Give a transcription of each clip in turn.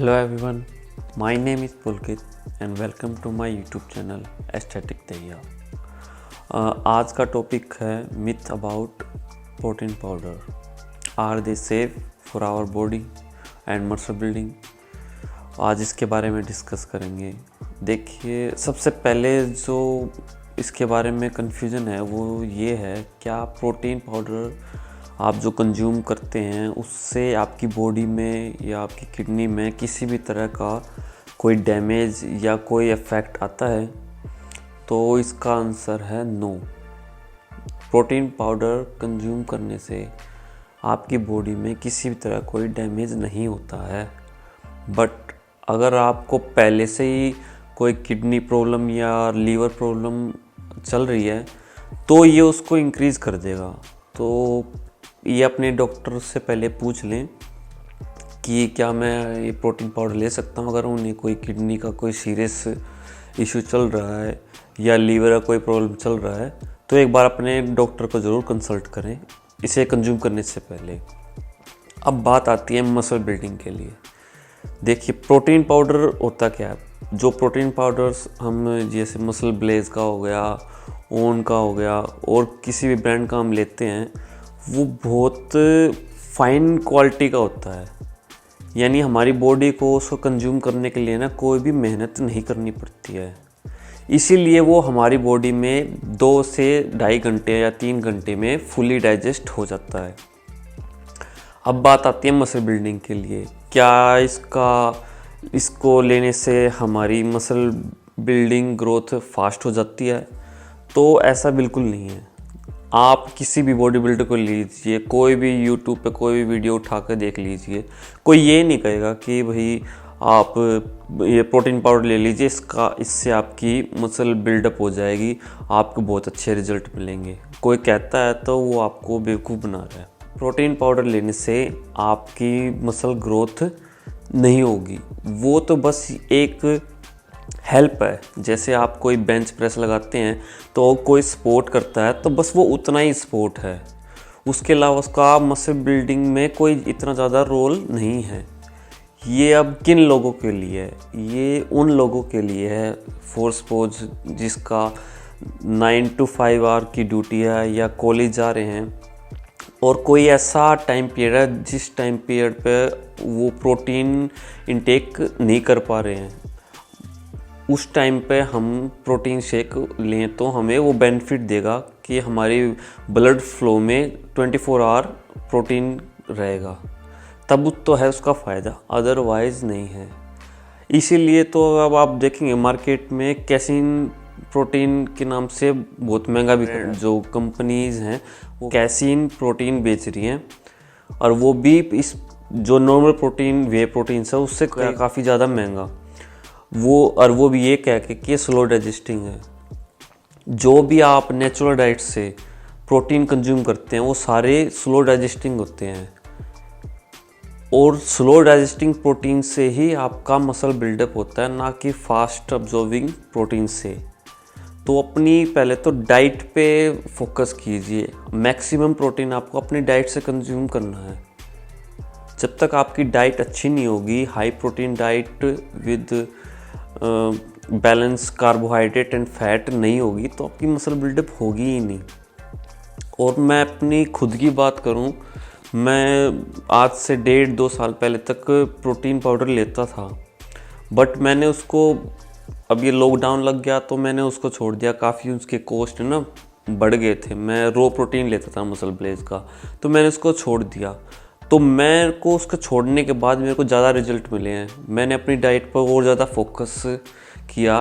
Hello everyone, my name is Pulkit and welcome to my YouTube channel aesthetic दैया। आज का topic है myth about protein powder. Are they safe for our body and muscle building. आज इसके बारे में discuss करेंगे। देखिए, सबसे पहले जो इसके बारे में कन्फ्यूज़न है वो ये है, क्या प्रोटीन पाउडर आप जो कंज्यूम करते हैं उससे आपकी बॉडी में या आपकी किडनी में किसी भी तरह का कोई डैमेज या कोई इफ़ेक्ट आता है? तो इसका आंसर है नो। प्रोटीन पाउडर कंज्यूम करने से आपकी बॉडी में किसी भी तरह कोई डैमेज नहीं होता है। बट अगर आपको पहले से ही कोई किडनी प्रॉब्लम या लीवर प्रॉब्लम चल रही है तो ये उसको इंक्रीज़ कर देगा। तो ये अपने डॉक्टर से पहले पूछ लें कि क्या मैं ये प्रोटीन पाउडर ले सकता हूँ। अगर उन्हें कोई किडनी का कोई सीरियस इशू चल रहा है या लीवर का कोई प्रॉब्लम चल रहा है तो एक बार अपने डॉक्टर को ज़रूर कंसल्ट करें इसे कंज्यूम करने से पहले। अब बात आती है मसल बिल्डिंग के लिए। देखिए, प्रोटीन पाउडर होता क्या है? जो प्रोटीन पाउडर्स हम जैसे मसल ब्लेज का हो गया, ओन का हो गया और किसी भी ब्रांड का हम लेते हैं वो बहुत फाइन क्वालिटी का होता है। यानी हमारी बॉडी को उसको कंज्यूम करने के लिए ना कोई भी मेहनत नहीं करनी पड़ती है। इसीलिए वो हमारी बॉडी में 2 से ढाई घंटे या 3 घंटे में फुली डाइजेस्ट हो जाता है। अब बात आती है मसल बिल्डिंग के लिए। क्या इसको लेने से हमारी मसल बिल्डिंग ग्रोथ फास्ट हो जाती है? तो ऐसा बिल्कुल नहीं है। आप किसी भी बॉडी बिल्डर को लीजिए, कोई भी यूट्यूब पे कोई भी वीडियो उठा कर देख लीजिए, कोई ये नहीं कहेगा कि भाई आप ये प्रोटीन पाउडर ले लीजिए, इससे आपकी मसल बिल्डअप हो जाएगी, आपको बहुत अच्छे रिजल्ट मिलेंगे। कोई कहता है तो वो आपको बेवकूफ़ बना रहा है। प्रोटीन पाउडर लेने से आपकी मसल ग्रोथ नहीं होगी, वो तो बस एक हेल्प है। जैसे आप कोई बेंच प्रेस लगाते हैं तो कोई सपोर्ट करता है तो बस वो उतना ही सपोर्ट है, उसके अलावा उसका मसल बिल्डिंग में कोई इतना ज़्यादा रोल नहीं है। ये अब किन लोगों के लिए है? ये उन लोगों के लिए है, फॉर सपोज जिसका 9 to 5 आवर की ड्यूटी है या कॉलेज जा रहे हैं और कोई ऐसा टाइम पीरियड है जिस टाइम पीरियड पे वो प्रोटीन इंटेक नहीं कर पा रहे हैं। उस टाइम पे हम प्रोटीन शेक लें तो हमें वो बेनिफिट देगा कि हमारी ब्लड फ्लो में 24 आवर प्रोटीन रहेगा, तब तो है उसका फ़ायदा, अदरवाइज़ नहीं है। इसीलिए तो अब आप देखेंगे मार्केट में कैसीन प्रोटीन के नाम से बहुत महंगा भी जो कंपनीज़ हैं वो कैसीन प्रोटीन बेच रही हैं, और वो भी इस जो नॉर्मल प्रोटीन वे प्रोटीन है उससे काफ़ी ज़्यादा महंगा। वो भी ये कह के कि स्लो डाइजेस्टिंग है। जो भी आप नेचुरल डाइट से प्रोटीन कंज्यूम करते हैं वो सारे स्लो डाइजेस्टिंग होते हैं, और स्लो डाइजेस्टिंग प्रोटीन से ही आपका मसल बिल्डअप होता है, ना कि फास्ट अब्जॉर्बिंग प्रोटीन से। तो अपनी पहले तो डाइट पे फोकस कीजिए। मैक्सिमम प्रोटीन आपको अपनी डाइट से कंज्यूम करना है। जब तक आपकी डाइट अच्छी नहीं होगी, high protein diet with balance carbohydrate and fat नहीं होगी, तो आपकी मसल बिल्डअप होगी ही नहीं। और मैं अपनी खुद की बात करूं, मैं आज से 1.5-2 साल पहले तक प्रोटीन पाउडर लेता था, बट मैंने उसको, अब ये लॉकडाउन लग गया तो मैंने उसको छोड़ दिया। काफ़ी उसके कॉस्ट ना बढ़ गए थे। मैं रो प्रोटीन लेता था मसल ब्लेज का, तो मैंने उसको छोड़ दिया। तो मेरे को उसको छोड़ने के बाद मेरे को ज़्यादा रिजल्ट मिले हैं। मैंने अपनी डाइट पर और ज़्यादा फोकस किया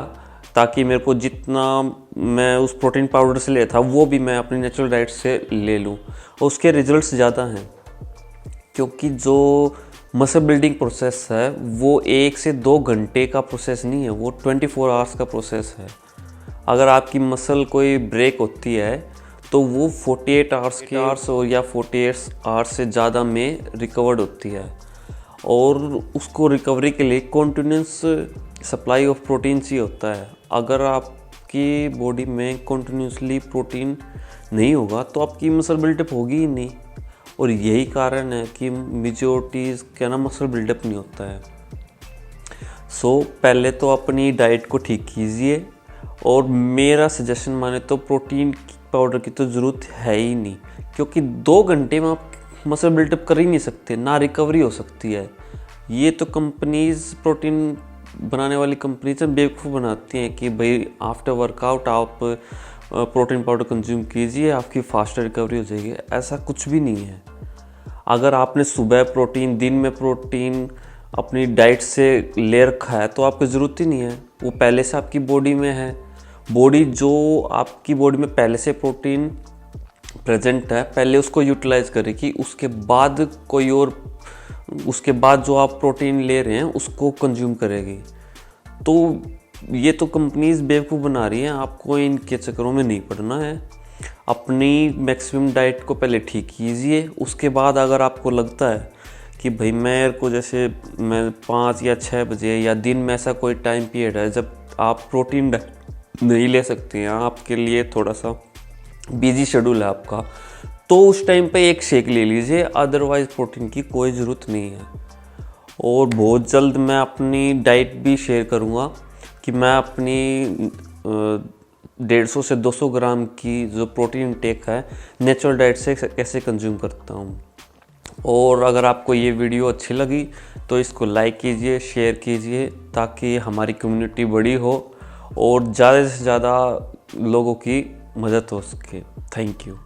ताकि मेरे को जितना मैं उस प्रोटीन पाउडर से लेता था वो भी मैं अपनी नेचुरल डाइट से ले लूँ, और उसके रिजल्ट्स ज़्यादा हैं। क्योंकि जो मसल बिल्डिंग प्रोसेस है वो 1 से 2 घंटे का प्रोसेस नहीं है, वो 24 आवर्स का प्रोसेस है। अगर आपकी मसल कोई ब्रेक होती है तो वो 48 आवर्स और या 48 आवर्स से ज़्यादा में रिकवर्ड होती है, और उसको रिकवरी के लिए कॉन्टिन्यूस सप्लाई ऑफ प्रोटीन ही होता है। अगर आपकी बॉडी में कॉन्टिन्यूसली प्रोटीन नहीं होगा तो आपकी मसल बिल्डअप होगी ही नहीं, और यही कारण है कि मेजॉरिटीज़ क्या ना मसल बिल्डअप नहीं होता है। पहले तो अपनी डाइट को ठीक कीजिए, और मेरा सजेशन माने तो प्रोटीन पाउडर की तो ज़रूरत है ही नहीं, क्योंकि 2 घंटे में आप मसल बिल्डअप कर ही नहीं सकते, ना रिकवरी हो सकती है। ये तो कंपनीज़, प्रोटीन बनाने वाली कंपनीज बेवकूफ़ बनाती हैं कि भाई आफ्टर वर्कआउट आप प्रोटीन पाउडर कंज्यूम कीजिए, आपकी फास्टर रिकवरी हो जाएगी। ऐसा कुछ भी नहीं है। अगर आपने सुबह प्रोटीन, दिन में प्रोटीन अपनी डाइट से ले रखा है तो आपको ज़रूरत ही नहीं है, वो पहले से आपकी बॉडी में है। बॉडी जो आपकी बॉडी में पहले से प्रोटीन प्रेजेंट है, पहले उसको यूटिलाइज करेगी, उसके बाद जो आप प्रोटीन ले रहे हैं उसको कंज्यूम करेगी। तो ये तो कंपनीज बेवकूफ़ बना रही हैं, आपको इनके चक्करों में नहीं पड़ना है। अपनी मैक्सिमम डाइट को पहले ठीक कीजिए, उसके बाद अगर आपको लगता है कि भाई मैं 5 या 6 बजे या दिन में ऐसा कोई टाइम पीरियड है जब आप प्रोटीन नहीं ले सकते हैं, आपके लिए थोड़ा सा बिजी शेड्यूल है आपका, तो उस टाइम पे एक शेक ले लीजिए, अदरवाइज़ प्रोटीन की कोई ज़रूरत नहीं है। और बहुत जल्द मैं अपनी डाइट भी शेयर करूँगा कि मैं अपनी 150 से 200 ग्राम की जो प्रोटीन इंटेक है नेचुरल डाइट से कैसे कंज्यूम करता हूँ। और अगर आपको ये वीडियो अच्छी लगी तो इसको लाइक कीजिए, शेयर कीजिए, ताकि हमारी कम्युनिटी बड़ी हो और ज़्यादा से ज़्यादा लोगों की मदद हो सके। Thank you.